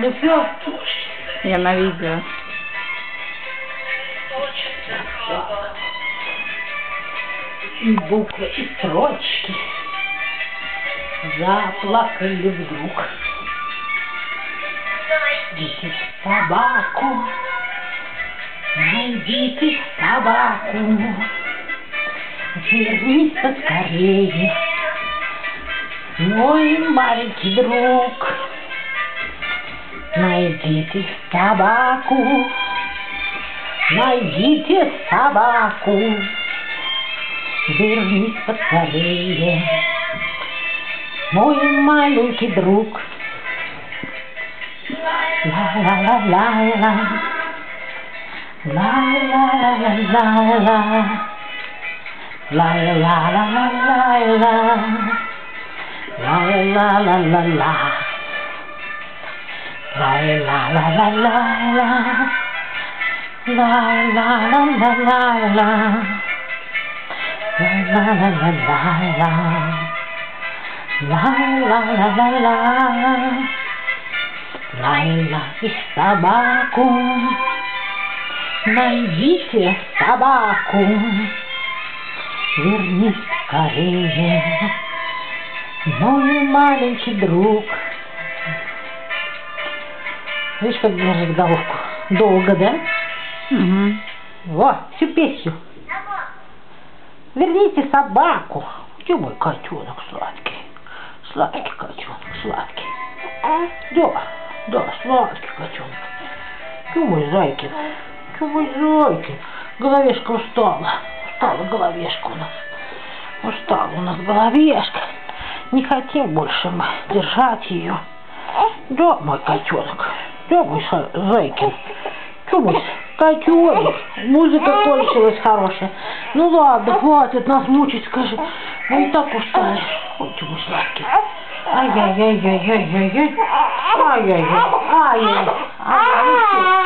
Ну все. Я на видео. И буквы, и строчки заплакали вдруг. Найдите собаку, найдите собаку, вернись поскорее, мой маленький друг. Найдите собаку, найдите собаку, вернись поскорее, мой маленький друг. Ла-ла-ла-ла-ла, ла-ла-ла-ла-ла, ла-ла-ла-ла-ла-ла, ла-ла-ла-ла-ла, ла-ла-ла-ла-ла, ла-ла-ла-ла-ла, ла-ла-ла-ла-ла, ла-ла-ла, и собаку, найдите собаку, вернись скорее, мой маленький друг. Видишь, как держит головку? Долго, да? Угу. Вот, всю песню. Верните собаку. Где мой котенок сладкий? Сладкий котенок, сладкий. Да, сладкий котенок. Где мой зайкин? Где мой зайкин? Головешка устала. Устала головешка у нас. Устала у нас головешка. Не хотим больше мы держать ее. Да, мой котенок. Да, мой зайкин. Что мой котенок? Музыка кончилась хорошая. Ну ладно, хватит нас мучить, скажи. Мы и так устали. Ой, ты мой сладкий. Ай-яй-яй-яй-яй-яй-яй. Ай-яй-яй. Ай-яй-яй. Ай-яй-яй.